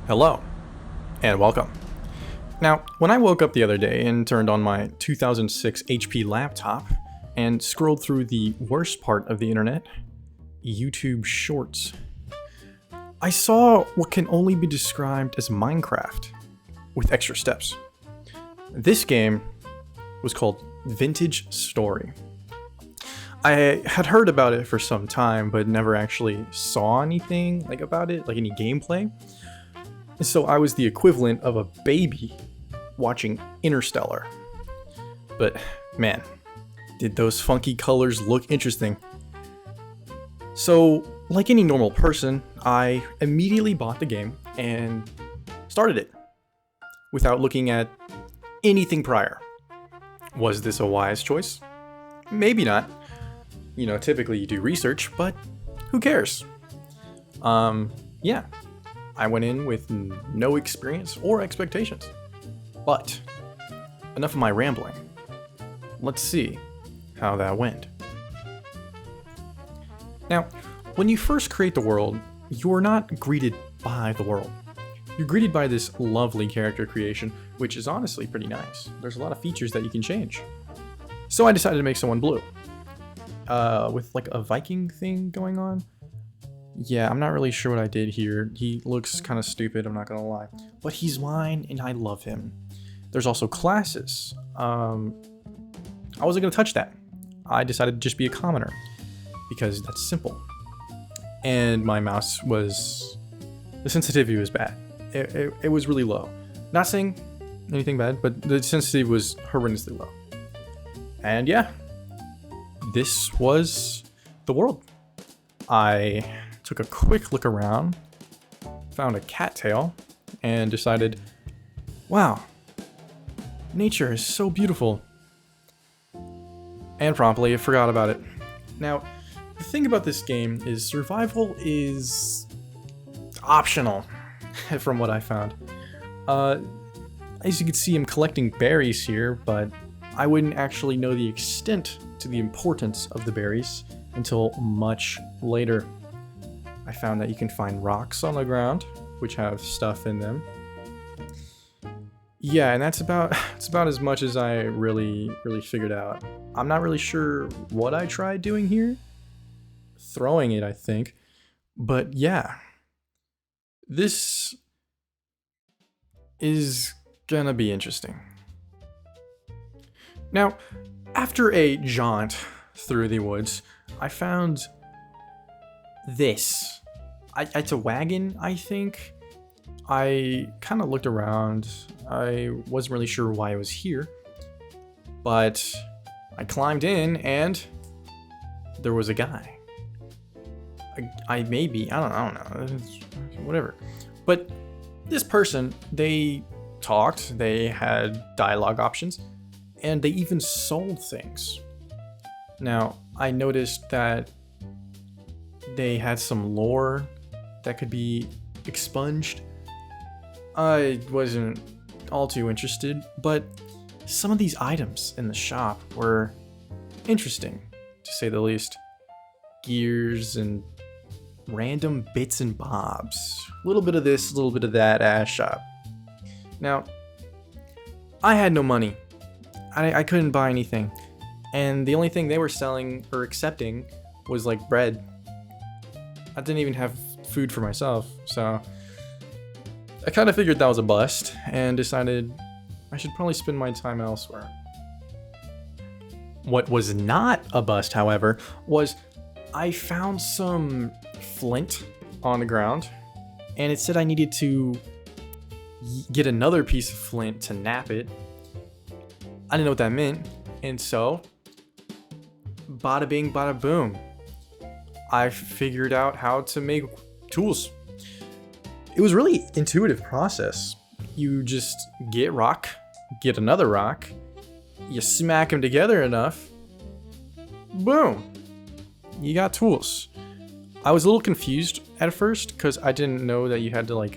Hello, and welcome. Now, when I woke up the other day and turned on my 2006 HP laptop and scrolled through the worst part of the internet, YouTube Shorts, I saw what can only be described as Minecraft, with extra steps. This game was called Vintage Story. I had heard about it for some time, but never actually saw anything about it, like any gameplay. So I was the equivalent of a baby watching Interstellar. But man, did those funky colors look interesting. So, like any normal person, I immediately bought the game and started it without looking at anything prior. Was this a wise choice? Maybe not. Typically you do research, but who cares? Yeah. I went in with no experience or expectations. But enough of my rambling. Let's see how that went. Now, when you first create the world, you're not greeted by the world. You're greeted by this lovely character creation, which is honestly pretty nice. There's a lot of features that you can change. So I decided to make someone blue. With a Viking thing going on. Yeah, I'm not really sure what I did here. He looks kind of stupid, I'm not gonna lie. But he's mine, and I love him. There's also classes. I wasn't gonna touch that. I decided to just be a commoner, because that's simple. And my mouse the sensitivity was bad. It was really low. Not saying anything bad, but the sensitivity was horrendously low. And yeah, this was the world. I took a quick look around, found a cattail, and decided, wow, nature is so beautiful. And promptly I forgot about it. Now, the thing about this game is survival is optional, from what I found. As you can see, I'm collecting berries here, but I wouldn't actually know the extent to the importance of the berries until much later. I found that you can find rocks on the ground, which have stuff in them. Yeah, and it's about as much as I really figured out. I'm not really sure what I tried doing here. Throwing it, I think. But yeah. This is gonna be interesting. Now, after a jaunt through the woods, I found this. It's a wagon, I think. I kind of looked around. I wasn't really sure why I was here. But I climbed in and there was a guy. I don't know. Whatever. But this person, they talked, they had dialogue options, and they even sold things. Now, I noticed that they had some lore that could be expunged. I wasn't all too interested, but some of these items in the shop were interesting, to say the least. Gears and random bits and bobs. A little bit of this, a little bit of that ass shop. Now, I had no money. I couldn't buy anything. And the only thing they were selling or accepting was bread. I didn't even have food for myself, so I kind of figured that was a bust and decided I should probably spend my time elsewhere. What was not a bust, however, was I found some flint on the ground, and it said I needed to get another piece of flint to nap it. I didn't know what that meant, and so bada bing, bada boom. I figured out how to make tools. It was really intuitive process. You just get rock, get another rock, you smack them together enough, boom, you got tools. I was a little confused at first because I didn't know that you had to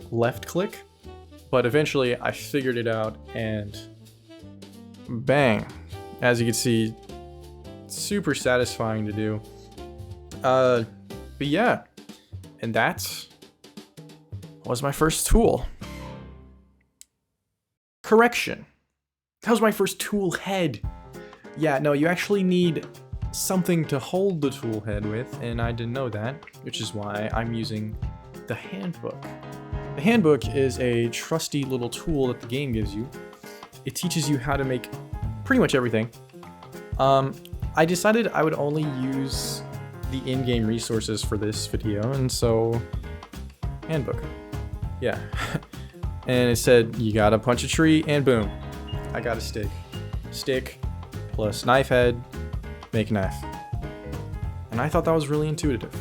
left click, but eventually I figured it out and bang. As you can see, super satisfying to do. But yeah, and that's was my first tool. Correction. That was my first tool head. Yeah, no, you actually need something to hold the tool head with, and I didn't know that, which is why I'm using the handbook. The handbook is a trusty little tool that the game gives you. It teaches you how to make pretty much everything. I decided I would only use the in-game resources for this video, and so handbook. Yeah. And it said you gotta punch a tree and boom, I got a stick. Stick plus knife head, make knife. And I thought that was really intuitive.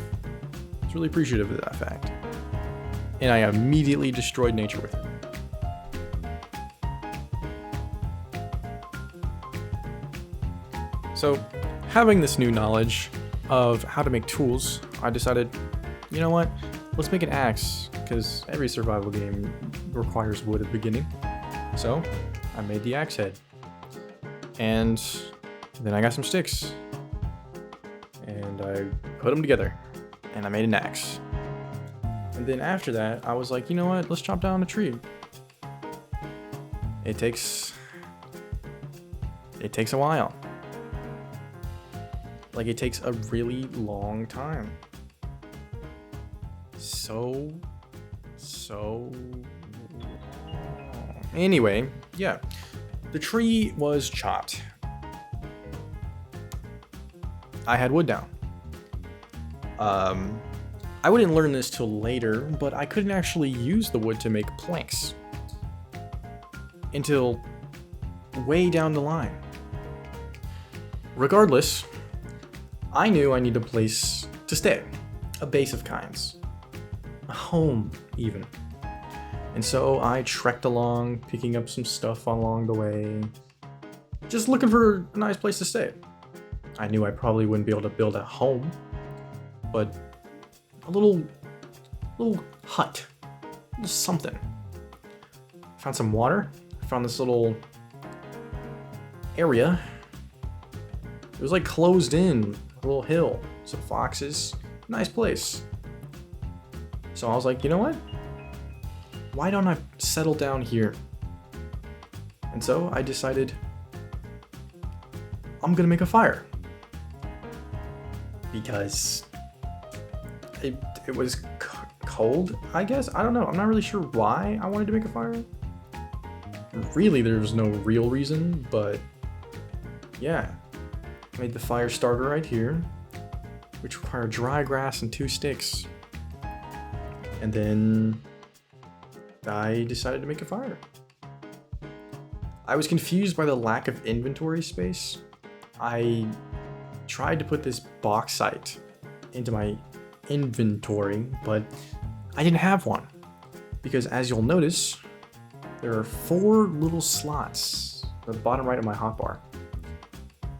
I was really appreciative of that fact. And I immediately destroyed nature with it. So, having this new knowledge of how to make tools, I decided, you know what, let's make an axe, because every survival game requires wood at the beginning. So, I made the axe head. And then I got some sticks. And I put them together. And I made an axe. And then after that, I was like, you know what, let's chop down a tree. It takes a while. Like, it takes a really long time. So long. Anyway, yeah. The tree was chopped. I had wood down. I wouldn't learn this till later, but I couldn't actually use the wood to make planks until way down the line. Regardless, I knew I needed a place to stay, a base of kinds, a home even. And so I trekked along, picking up some stuff along the way, just looking for a nice place to stay. I knew I probably wouldn't be able to build a home, but a little hut, a little something. Found some water, found this little area. It was like closed in, a little hill, some foxes, nice place. So I was like, you know what? Why don't I settle down here? And so I decided I'm gonna make a fire. Because it was cold, I guess? I don't know. I'm not really sure why I wanted to make a fire. Really, there was no real reason, but yeah. Made the fire starter right here, which required dry grass and 2 sticks. And then I decided to make a fire. I was confused by the lack of inventory space. I tried to put this bauxite into my inventory, but I didn't have one. Because as you'll notice, there are 4 little slots at the bottom right of my hotbar.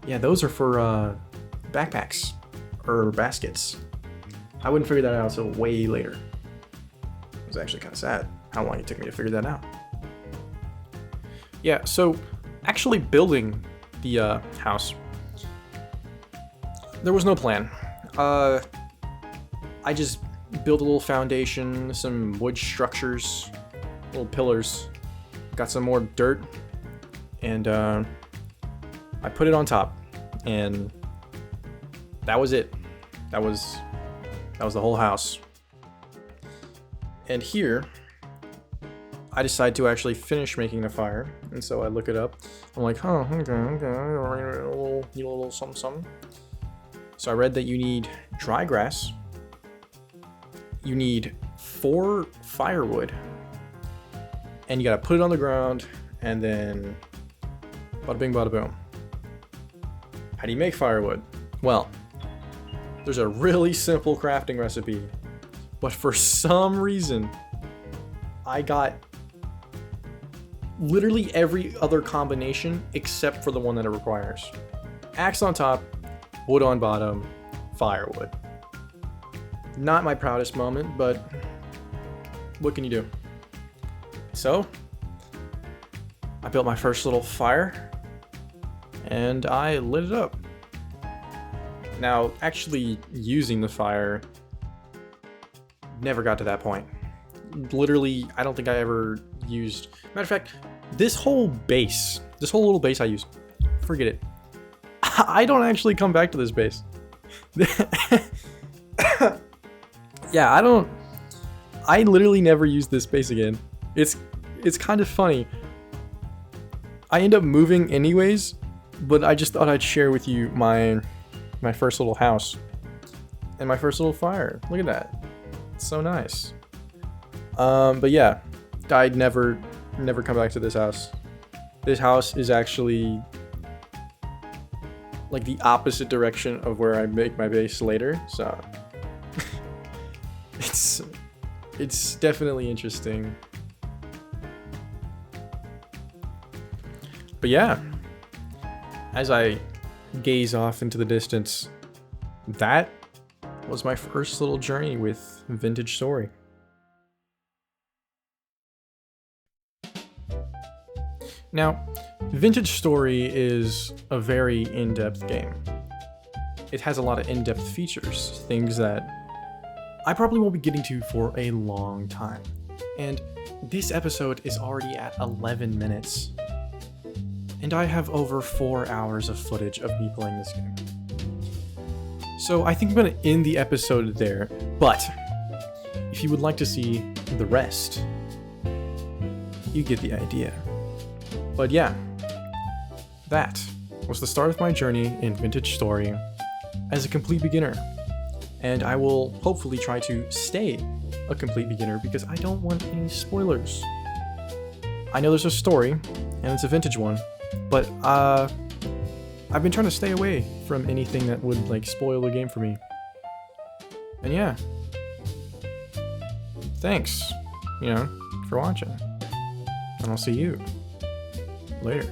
Yeah, those are for backpacks or baskets. I wouldn't figure that out until way later. It was actually kind of sad how long it took me to figure that out. Yeah, so actually building the house, there was no plan. I just built a little foundation, some wood structures, little pillars, got some more dirt, and I put it on top, and that was it. That was the whole house. And here, I decide to actually finish making the fire, and so I look it up. I'm like, oh, okay, need a little something. So I read that you need dry grass, you need 4 firewood, and you gotta put it on the ground, and then bada bing, bada boom. How do you make firewood? Well, there's a really simple crafting recipe, but for some reason, I got literally every other combination except for the one that it requires. Axe on top, wood on bottom, firewood. Not my proudest moment, but what can you do? So, I built my first little fire, and I lit it up. Now, actually using the fire never got to that point. literally, I don't think I ever used. Matter of fact, this whole little base I use, forget it. I don't actually come back to this base. Yeah, I literally never use this base again. It's kind of funny. I end up moving anyways, but I just thought I'd share with you my first little house and my first little fire. Look at that. It's so nice. But yeah, I'd never come back to this house. This house is actually like the opposite direction of where I make my base later, so it's definitely interesting. But yeah, as I gaze off into the distance, that was my first little journey with Vintage Story. Now, Vintage Story is a very in-depth game. It has a lot of in-depth features, things that I probably won't be getting to for a long time. And this episode is already at 11 minutes. And I have over 4 hours of footage of me playing this game. So I think I'm going to end the episode there, but if you would like to see the rest, you get the idea. But yeah, that was the start of my journey in Vintage Story as a complete beginner. And I will hopefully try to stay a complete beginner because I don't want any spoilers. I know there's a story, and it's a vintage one, but I've been trying to stay away from anything that would like spoil the game for me. And yeah, thanks, for watching, and I'll see you later.